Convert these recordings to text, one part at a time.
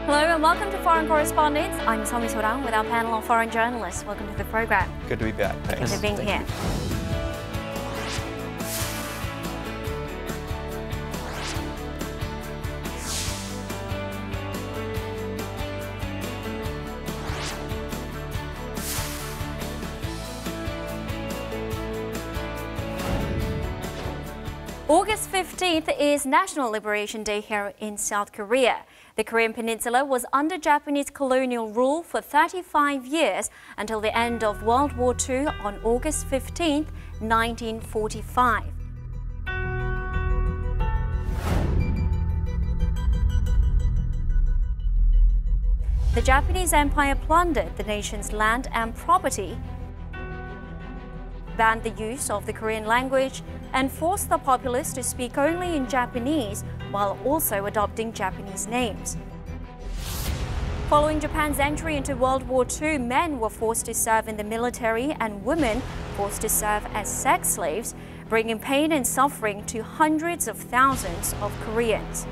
Hello and welcome to Foreign Correspondents. I'm Somi Sorang with our panel of foreign journalists. Welcome to the program. Good to be back. Thanks. Good to being here. August 15th is National Liberation Day here in South Korea. The Korean peninsula was under Japanese colonial rule for 35 years until the end of World War II on August 15th, 1945. The Japanese Empire plundered the nation's land and property, banned the use of the Korean language, and forced the populace to speak only in Japanese while also adopting Japanese names. Following Japan's entry into World War II, men were forced to serve in the military and women forced to serve as sex slaves, bringing pain and suffering to hundreds of thousands of Koreans.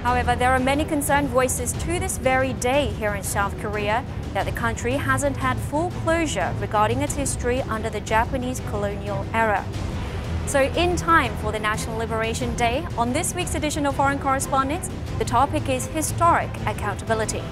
However, there are many concerned voices to this very day here in South Korea that the country hasn't had full closure regarding its history under the Japanese colonial era. So in time for the National Liberation Day, on this week's edition of Foreign Correspondents, the topic is historic accountability.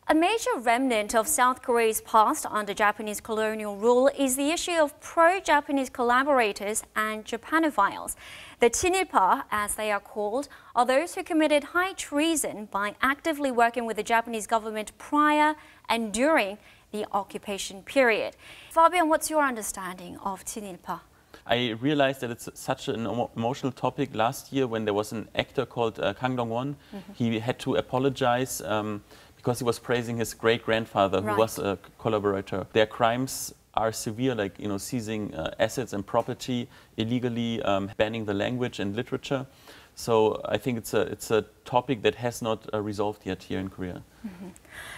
A major remnant of South Korea's past under Japanese colonial rule is the issue of pro-Japanese collaborators and Japanophiles. The 친일파, as they are called, are those who committed high treason by actively working with the Japanese government prior and during the occupation period. Fabian, what's your understanding of 친일파? I realized that it's such an emotional topic last year when there was an actor called Kang Dong-won. He had to apologize because he was praising his great-grandfather, who was a collaborator. Their crimes are severe, like seizing assets and property illegally, banning the language and literature. So I think it's a topic that has not resolved yet here in Korea.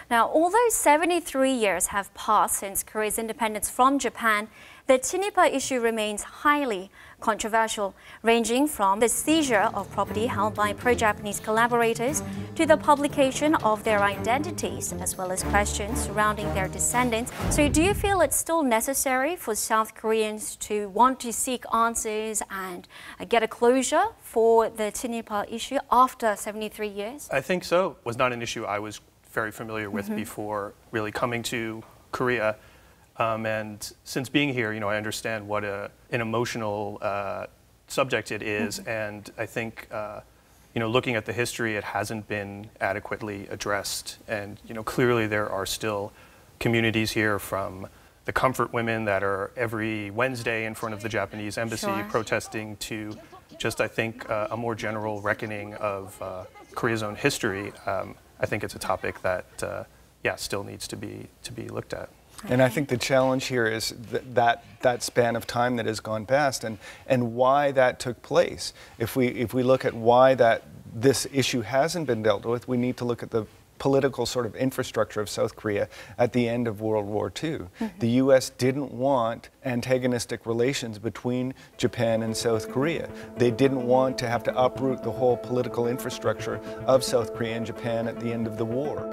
Now, although 73 years have passed since Korea's independence from Japan, the 친일파 issue remains highly controversial, ranging from the seizure of property held by pro-Japanese collaborators to the publication of their identities, as well as questions surrounding their descendants. So do you feel it's still necessary for South Koreans to want to seek answers and get a closure for the 친일파 issue after 73 years? I think so. It was not an issue I was very familiar with before really coming to Korea. And since being here, I understand what an emotional subject it is. And I think, looking at the history, it hasn't been adequately addressed. And, clearly there are still communities here, from the comfort women that are every Wednesday in front of the Japanese embassy protesting to just, I think, a more general reckoning of Korea's own history. I think it's a topic that, still needs to be looked at. And I think the challenge here is that span of time that has gone past and why that took place. If we look at why this issue hasn't been dealt with, we need to look at the political sort of infrastructure of South Korea at the end of World War II. The U.S. didn't want antagonistic relations between Japan and South Korea. They didn't want to have to uproot the whole political infrastructure of South Korea and Japan at the end of the war.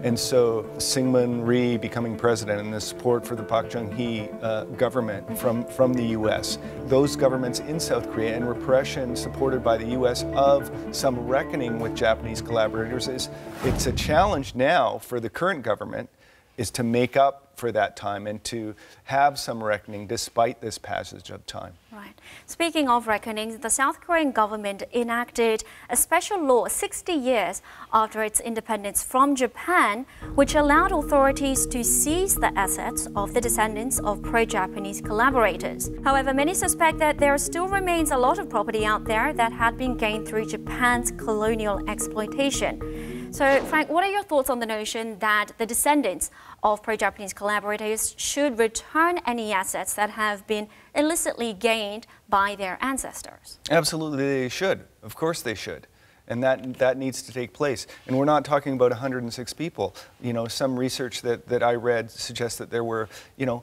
And so Syngman Rhee becoming president and the support for the Park Chung-hee government from the U.S., those governments in South Korea, and repression supported by the U.S. of some reckoning with Japanese collaborators, it's a challenge now for the current government is to make up for that time and to have some reckoning despite this passage of time. Right. Speaking of reckoning, the South Korean government enacted a special law 60 years after its independence from Japan, which allowed authorities to seize the assets of the descendants of pro-Japanese collaborators. However, many suspect that there still remains a lot of property out there that had been gained through Japan's colonial exploitation. So, Frank, what are your thoughts on the notion that the descendants of pro-Japanese collaborators should return any assets that have been illicitly gained by their ancestors? Absolutely, they should. Of course they should. And that needs to take place. And we're not talking about 106 people. You know, some research that I read suggests that there were, you know,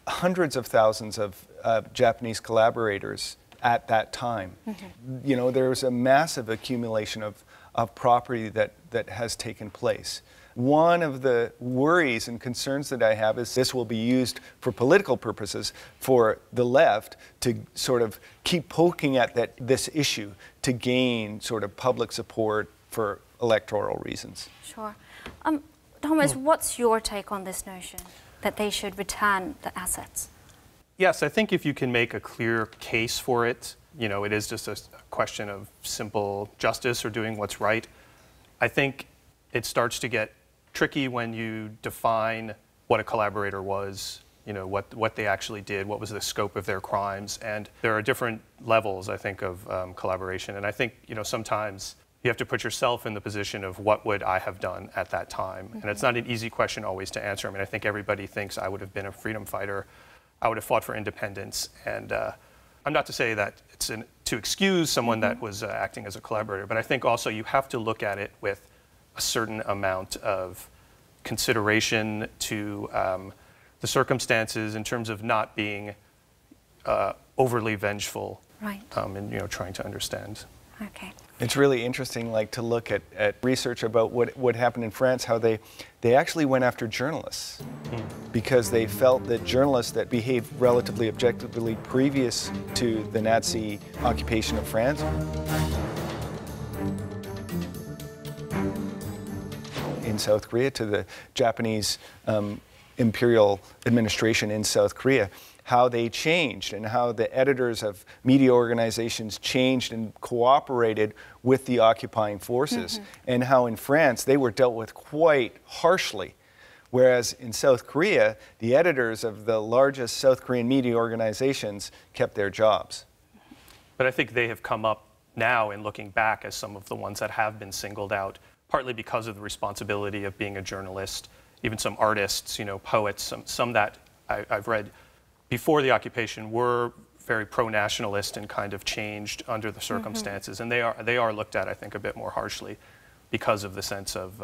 hundreds of thousands of Japanese collaborators at that time. You know, there was a massive accumulation of property that has taken place. One of the worries and concerns that I have is this will be used for political purposes for the left to sort of keep poking at this issue to gain sort of public support for electoral reasons. Sure. Thomas, what's your take on this notion that they should return the assets? Yes, I think if you can make a clear case for it, you know, it is just a question of simple justice or doing what's right. I think it starts to get tricky when you define what a collaborator was, you know, what they actually did, what was the scope of their crimes. And there are different levels, I think, of collaboration. And I think, you know, sometimes you have to put yourself in the position of what would I have done at that time. And it's not an easy question always to answer. I mean, I think everybody thinks I would have been a freedom fighter. I would have fought for independence. And I'm not to say that it's to excuse someone that was acting as a collaborator, but I think also you have to look at it with a certain amount of consideration to the circumstances in terms of not being overly vengeful, right? And, you know, trying to understand. Okay. It's really interesting, like, to look at research about what happened in France, how they actually went after journalists because they felt that journalists that behaved relatively objectively previous to the Nazi occupation of France in South Korea, to the Japanese imperial administration in South Korea, how they changed and how the editors of media organizations changed and cooperated with the occupying forces, and how in France they were dealt with quite harshly. Whereas in South Korea, the editors of the largest South Korean media organizations kept their jobs. But I think they have come up now in looking back as some of the ones that have been singled out, partly because of the responsibility of being a journalist. Even some artists, you know, poets, some that I've read before the occupation were very pro-nationalist and kind of changed under the circumstances. And they are looked at, I think, a bit more harshly because of the sense of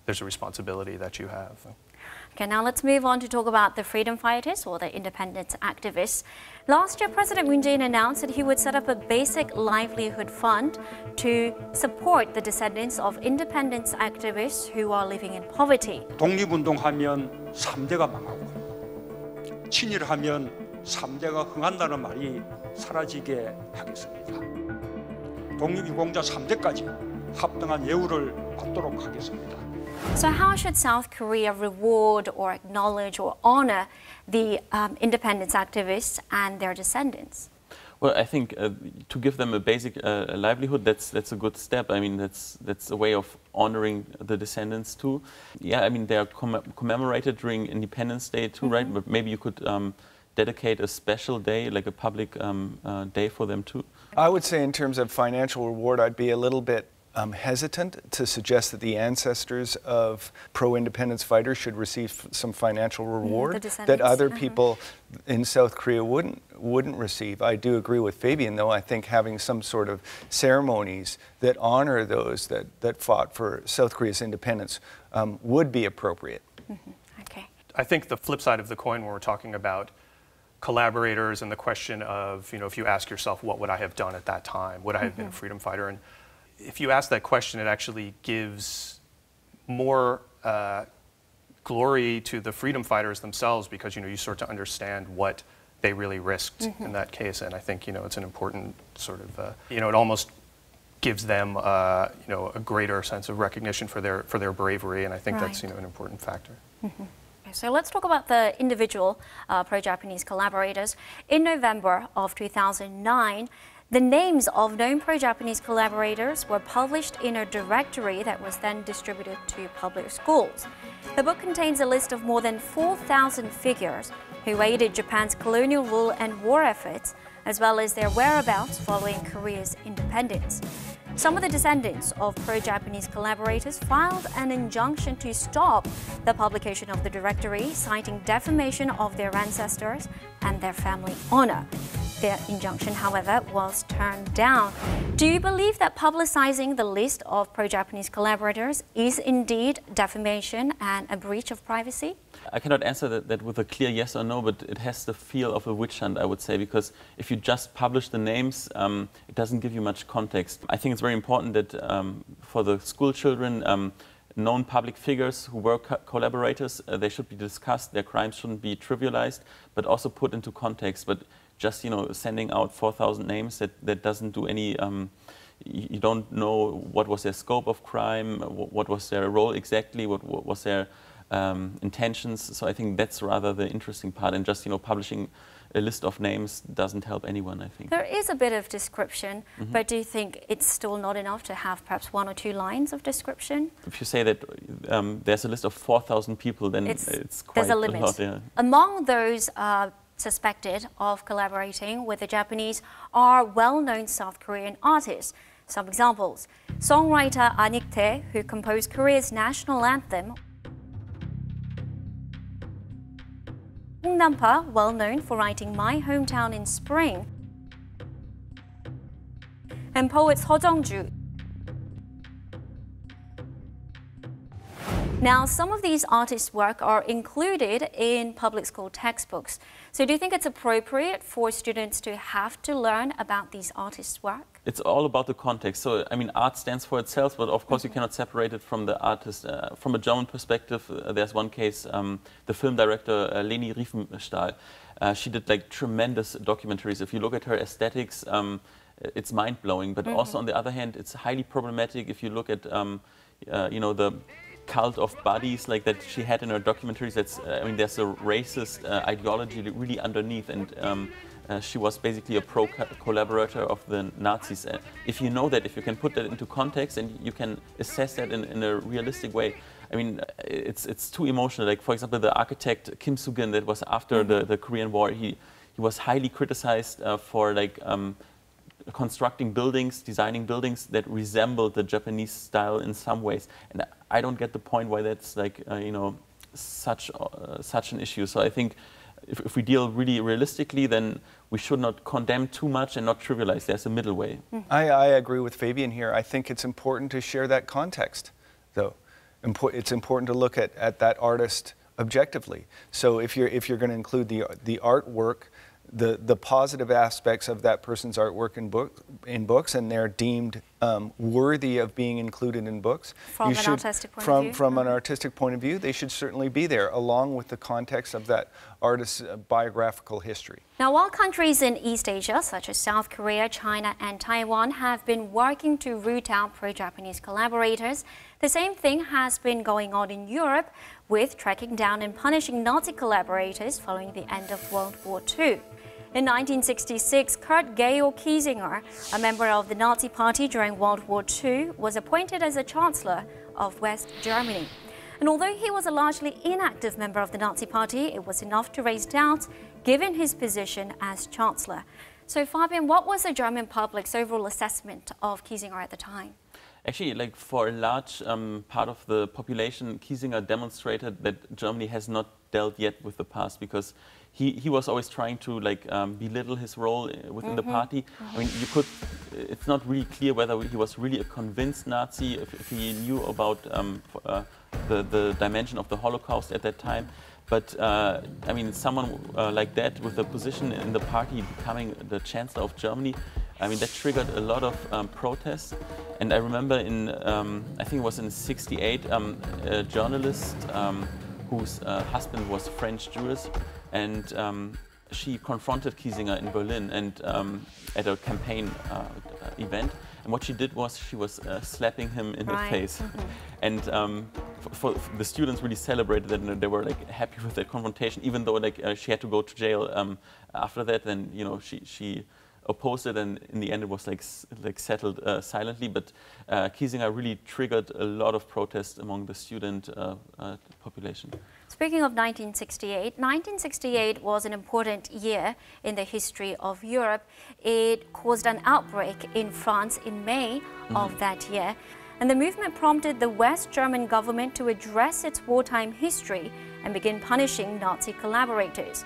there's a responsibility that you have. Okay, now let's move on to talk about the freedom fighters or the independence activists. Last year, President Moon Jae-in announced that he would set up a basic livelihood fund to support the descendants of independence activists who are living in poverty. 독립운동하면 3대가 망하고 친일하면 3대가 흥한다는 말이 사라지게 하겠습니다. 독립유공자 3대까지 합당한 예우를 받도록 하겠습니다. So how should South Korea reward or acknowledge or honor the independence activists and their descendants? Well, I think to give them a basic livelihood, that's a good step. I mean, that's a way of honoring the descendants too. Yeah, I mean, they are commemorated during Independence Day too, right? But maybe you could dedicate a special day, like a public day for them too. I would say in terms of financial reward, I'd be a little bit hesitant to suggest that the ancestors of pro-independence fighters should receive some financial reward that other people in South Korea wouldn't receive. I do agree with Fabian, though. I think having some sort of ceremonies that honor those that fought for South Korea's independence would be appropriate. Okay. I think the flip side of the coin when we're talking about collaborators and the question of, you know, if you ask yourself, what would I have done at that time? Would I have been a freedom fighter? And if you ask that question, it actually gives more glory to the freedom fighters themselves because, you know, you start to understand what they really risked in that case. And I think, you know, it's an important sort of, you know, it almost gives them, you know, a greater sense of recognition for their bravery. And I think that's, you know, an important factor. So let's talk about the individual pro-Japanese collaborators. In November of 2009, the names of known pro-Japanese collaborators were published in a directory that was then distributed to public schools. The book contains a list of more than 4,000 figures who aided Japan's colonial rule and war efforts, as well as their whereabouts following Korea's independence. Some of the descendants of pro-Japanese collaborators filed an injunction to stop the publication of the directory, citing defamation of their ancestors and their family honor. The injunction, however, was turned down. Do you believe that publicizing the list of pro-Japanese collaborators is indeed defamation and a breach of privacy? I cannot answer that with a clear yes or no, but it has the feel of a witch hunt, I would say, because if you just publish the names, it doesn't give you much context. I think it's very important that for the school children, known public figures who were collaborators, they should be discussed, their crimes shouldn't be trivialized, but also put into context. But just, sending out 4,000 names, that doesn't do any, you don't know what was their scope of crime, what was their role exactly, what was their intentions. So I think that's rather the interesting part, and just, publishing a list of names doesn't help anyone, I think. There is a bit of description, but do you think it's still not enough to have perhaps 1 or 2 lines of description? If you say that there's a list of 4,000 people, then it's quite there's a limit. lot. Yeah. Among those suspected of collaborating with the Japanese are well-known South Korean artists. Some examples: songwriter Anik, who composed Korea's national anthem; Hong Nampa, well known for writing My Hometown in Spring; and poet Seo Jung-ju. Now, some of these artists' work are included in public school textbooks. So do you think it's appropriate for students to have to learn about these artists' work? It's all about the context. So, I mean, art stands for itself, but of course you cannot separate it from the artist. From a German perspective, there's one case, the film director Leni Riefenstahl. She did like tremendous documentaries. If you look at her aesthetics, it's mind-blowing. But also, on the other hand, it's highly problematic if you look at, the cult of bodies like that she had in her documentaries. That's, I mean, there's a racist ideology really underneath, and she was basically a collaborator of the Nazis. If you know that, if you can put that into context and you can assess that in a realistic way, I mean, it's too emotional. Like, for example, the architect Kim Soo-gin, that was after the Korean War, he was highly criticized for like constructing buildings, designing buildings that resemble the Japanese style in some ways. And I don't get the point why that's like, such an issue. So I think if we deal really realistically, then we should not condemn too much and not trivialize. There's a middle way. I agree with Fabian here. I think it's important to share that context, though. It's important to look at that artist objectively. So if you're going to include the artwork, the positive aspects of that person's artwork in books, and they're deemed worthy of being included in books. From an artistic point of view? From an artistic point of view, they should certainly be there, along with the context of that artist's biographical history. Now, while countries in East Asia, such as South Korea, China, and Taiwan, have been working to root out pro-Japanese collaborators, the same thing has been going on in Europe, with tracking down and punishing Nazi collaborators following the end of World War II. In 1966, Kurt Georg Keysinger, a member of the Nazi Party during World War II, was appointed as a Chancellor of West Germany. And although he was a largely inactive member of the Nazi Party, it was enough to raise doubts given his position as Chancellor. So Fabian, what was the German public's overall assessment of Keysinger at the time? Actually, like for a large part of the population, Keysinger demonstrated that Germany has not dealt yet with the past, because he was always trying to like belittle his role within the party. I mean, it's not really clear whether he was really a convinced Nazi, if he knew about the dimension of the Holocaust at that time. But I mean, someone like that with a position in the party becoming the Chancellor of Germany, I mean, that triggered a lot of protests. And I remember in, I think it was in '68, a journalist whose husband was French Jewish, and she confronted Keysinger in Berlin and at a campaign event. And what she did was she was slapping him in the face. And for the students really celebrated that, and they were like happy with that confrontation, even though like she had to go to jail after that. Then she opposed it, and in the end it was like settled silently. But Keysinger really triggered a lot of protest among the student population. Speaking of 1968, 1968 was an important year in the history of Europe. It caused an outbreak in France in May of that year. And the movement prompted the West German government to address its wartime history and begin punishing Nazi collaborators.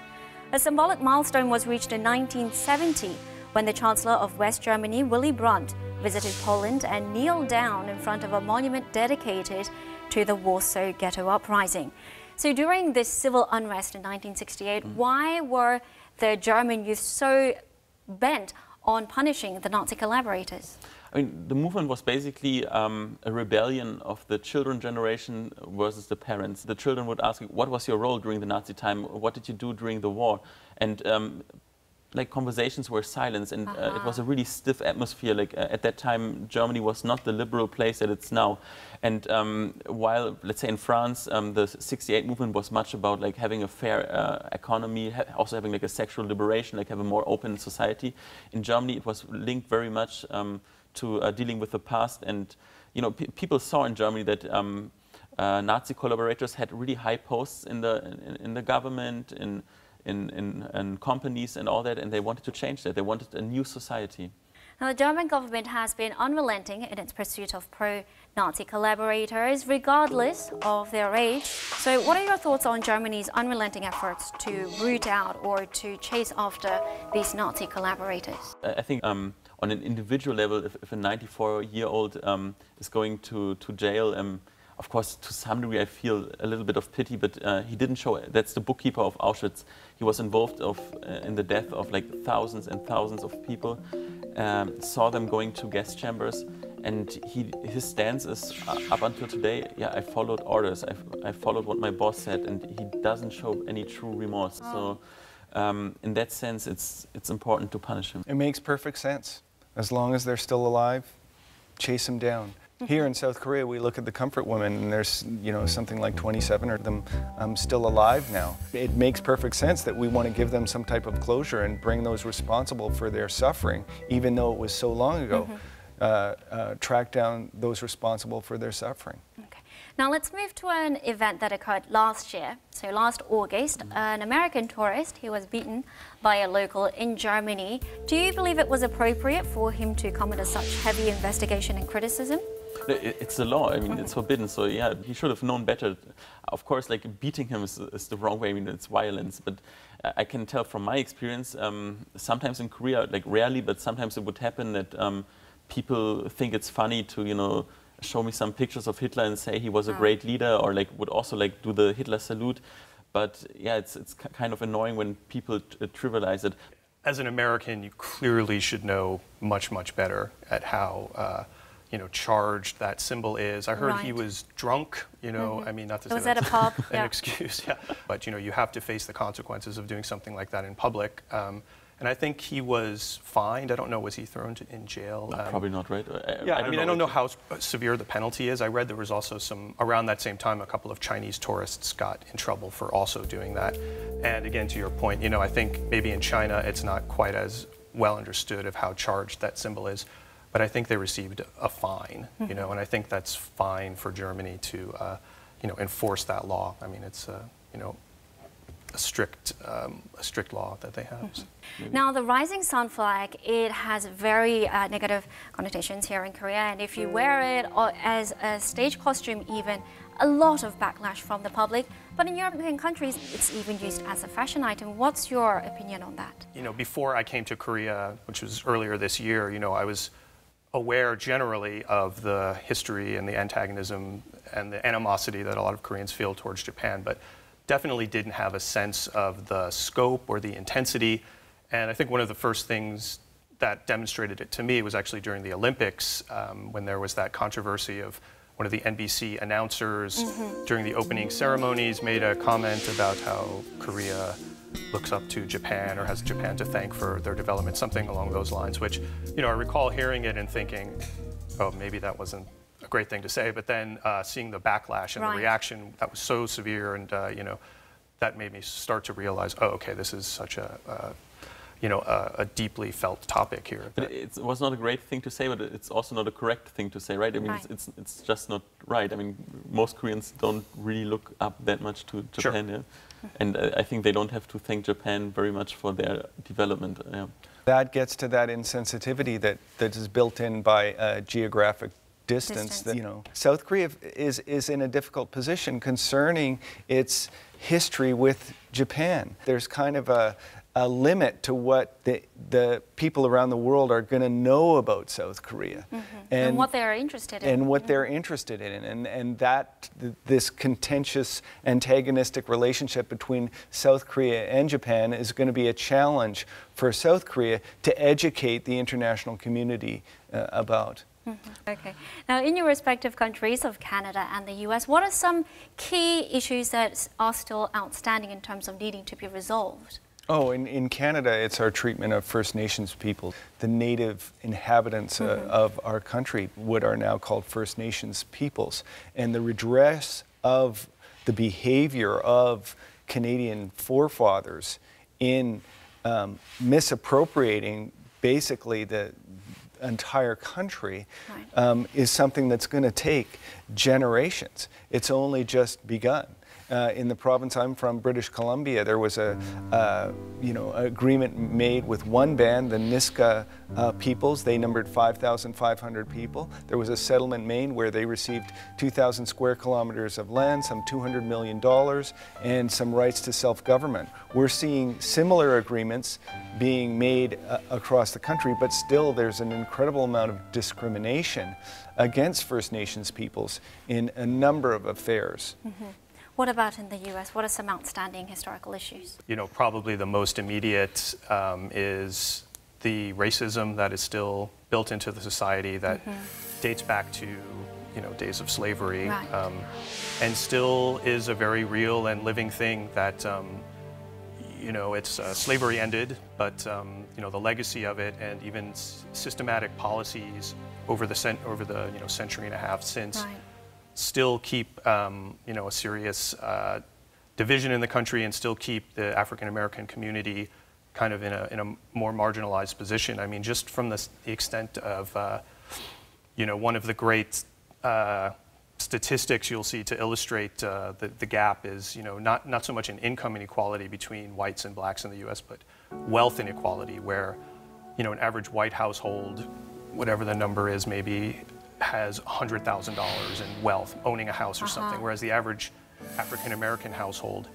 A symbolic milestone was reached in 1970 when the Chancellor of West Germany, Willy Brandt, visited Poland and kneeled down in front of a monument dedicated to the Warsaw Ghetto Uprising. So during this civil unrest in 1968, why were the German youth so bent on punishing the Nazi collaborators? I mean, the movement was basically a rebellion of the children generation versus the parents. The children would ask, what was your role during the Nazi time? What did you do during the war? And like conversations were silenced, and it was a really stiff atmosphere. Like at that time, Germany was not the liberal place that it's now. And while, let's say in France, the '68 movement was much about like having a fair economy, also having like a sexual liberation, like have a more open society. In Germany, it was linked very much to dealing with the past. And you know, people saw in Germany that Nazi collaborators had really high posts in the government, in companies and all that, and they wanted to change that. They wanted a new society. Now, the German government has been unrelenting in its pursuit of pro-Nazi collaborators, regardless of their age. So what are your thoughts on Germany's unrelenting efforts to root out or to chase after these Nazi collaborators? I think on an individual level, if a 94-year-old is going to jail, of course, to some degree, I feel a little bit of pity, but he didn't show. That's the bookkeeper of Auschwitz. He was involved in the death of like thousands and thousands of people. Saw them going to gas chambers, and his stance is up until today. Yeah, I followed orders. I followed what my boss said, and he doesn't show any true remorse. So, in that sense, it's important to punish him. It makes perfect sense. As long as they're still alive, chase them down. Here in South Korea, we look at the comfort women, and there's, you know, something like 27 of them still alive now. It makes perfect sense that we want to give them some type of closure and bring those responsible for their suffering, even though it was so long ago, track down those responsible for their suffering. Okay. Now let's move to an event that occurred last year. So last August, an American tourist, he was beaten by a local in Germany. Do you believe it was appropriate for him to come under such heavy investigation and criticism? It's the law. I mean, it's forbidden. So yeah, he should have known better. Of course, like beating him is the wrong way. I mean, it's violence. But I can tell from my experience, sometimes in Korea, like rarely, but sometimes it would happen that people think it's funny to, you know, show me some pictures of Hitler and say he was a great leader, or like would also like do the Hitler salute. But yeah, it's kind of annoying when people trivialize it. As an American, you clearly should know much, much better at how you know, charged that symbol is. I heard he was drunk, you know, I mean, not to say that's at a pub, an excuse, but you know, you have to face the consequences of doing something like that in public. And I think he was fined. I don't know, was he thrown in jail? No, probably not, right? I don't know how severe the penalty is. I read there was also around that same time, a couple of Chinese tourists got in trouble for also doing that. And again, to your point, you know, I think maybe in China, it's not quite as well understood of how charged that symbol is. But I think they received a fine, you know, and I think that's fine for Germany to, you know, enforce that law. I mean, it's, you know, a strict law that they have. Now, the rising sun flag, it has very negative connotations here in Korea, and if you wear it as a stage costume even, a lot of backlash from the public. But in European countries, it's even used as a fashion item. What's your opinion on that? You know, before I came to Korea, which was earlier this year, you know, I was aware generally of the history and the antagonism and the animosity that a lot of Koreans feel towards Japan, but definitely didn't have a sense of the scope or the intensity. And I think one of the first things that demonstrated it to me was actually during the Olympics, when there was that controversy of one of the NBC announcers during the opening ceremonies made a comment about how Korea looks up to Japan or has Japan to thank for their development, something along those lines, which, you know, I recall hearing it and thinking, oh, maybe that wasn't a great thing to say, but then seeing the backlash and the reaction that was so severe, and, you know, that made me start to realize, oh, okay, this is such a, you know, a deeply felt topic here. But it was not a great thing to say, but it's also not a correct thing to say, right? I mean, it's just not right. I mean, most Koreans don't really look up that much to Japan, yeah? And I think they don't have to thank Japan very much for their development. Yeah. That gets to that insensitivity that is built in by geographic distance. That, South Korea is in a difficult position concerning its history with Japan. There's kind of a limit to what the people around the world are going to know about South Korea. And what they're interested in. And what they're interested in. And that this contentious, antagonistic relationship between South Korea and Japan is going to be a challenge for South Korea to educate the international community about. Okay. Now, in your respective countries of Canada and the US, what are some key issues that are still outstanding in terms of needing to be resolved? Oh, in Canada, it's our treatment of First Nations people, the native inhabitants of our country, what are now called First Nations peoples, and the redress of the behavior of Canadian forefathers in misappropriating basically the entire country is something that's going to take generations. It's only just begun. In the province I'm from, British Columbia, there was a agreement made with one band, the Niska peoples. They numbered 5,500 people. There was a settlement made where they received 2,000 square kilometers of land, some $200 million, and some rights to self-government. We're seeing similar agreements being made across the country, but still there's an incredible amount of discrimination against First Nations peoples in a number of affairs. What about in the US? What are some outstanding historical issues? Probably the most immediate is the racism that is still built into the society that dates back to days of slavery, and still is a very real and living thing that it's slavery ended, but the legacy of it and even systematic policies over the century and a half since. Still keep a serious division in the country and still keep the African American community kind of in a more marginalized position. I mean, just from the extent of one of the great statistics you'll see to illustrate the gap is not so much an income inequality between whites and blacks in the U.S., but wealth inequality, where an average white household, whatever the number is, maybe has $100,000 in wealth, owning a house or something, whereas the average African-American household,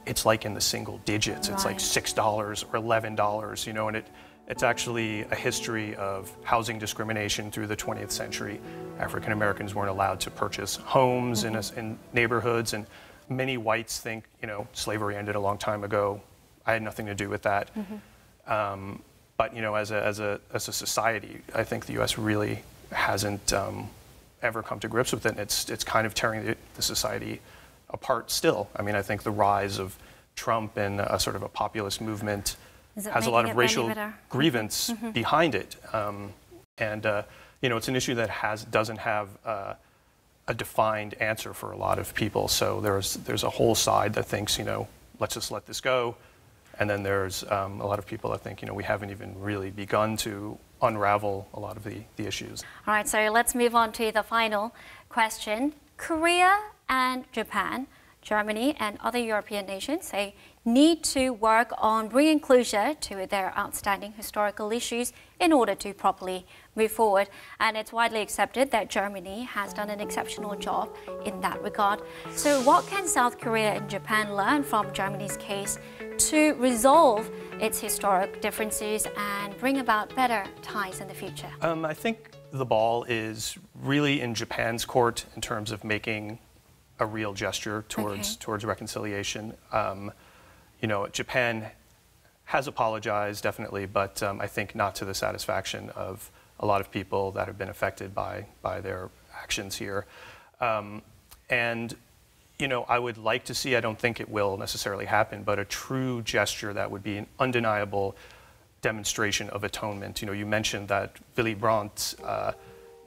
it's like in the single digits. It's like $6 or $11, and it's actually a history of housing discrimination through the 20th century. African-Americans weren't allowed to purchase homes in neighborhoods, and many whites think, slavery ended a long time ago. I had nothing to do with that. But, as a society, I think the U.S. really hasn't ever come to grips with it. It's kind of tearing the society apart still. I mean, I think the rise of Trump and a sort of a populist movement has a lot of racial grievance behind it. It's an issue that doesn't have a defined answer for a lot of people. So there's a whole side that thinks, let's just let this go. And then there's a lot of people that think, we haven't even really begun to unravel a lot of the issues. All right, so let's move on to the final question. Korea and Japan, Germany and other European nations, they need to work on bringing closure to their outstanding historical issues in order to properly move forward. And it's widely accepted that Germany has done an exceptional job in that regard. So what can South Korea and Japan learn from Germany's case to resolve its historic differences and bring about better ties in the future? I think the ball is really in Japan's court in terms of making a real gesture towards reconciliation. Japan has apologized, definitely, but I think not to the satisfaction of a lot of people that have been affected by their actions here. I would like to see, I don't think it will necessarily happen, but a true gesture that would be an undeniable demonstration of atonement. You mentioned that Willy Brandt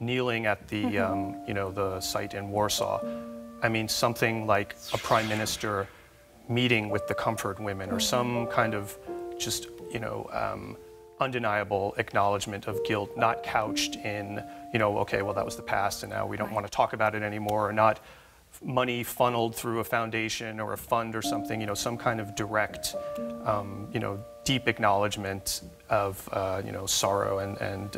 kneeling at the, the site in Warsaw. I mean, something like a prime minister meeting with the comfort women, or some kind of just, undeniable acknowledgement of guilt, not couched in, okay, well, that was the past and now we don't want to talk about it anymore, or not money funneled through a foundation or a fund or something, some kind of direct, deep acknowledgement of, sorrow and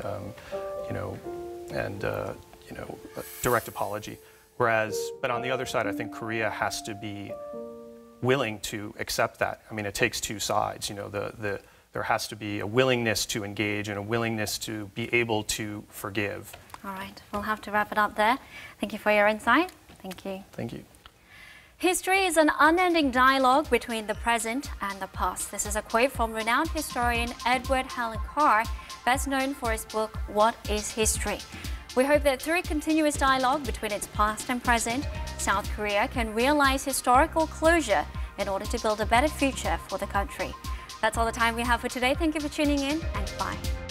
direct apology. But on the other side, I think Korea has to be willing to accept that. I mean, it takes two sides. There has to be a willingness to engage and a willingness to be able to forgive. All right, we'll have to wrap it up there. Thank you for your insight. Thank you. Thank you. History is an unending dialogue between the present and the past. This is a quote from renowned historian Edward Helen Carr, best known for his book, What is History? We hope that through continuous dialogue between its past and present, South Korea can realize historical closure in order to build a better future for the country. That's all the time we have for today. Thank you for tuning in, and bye.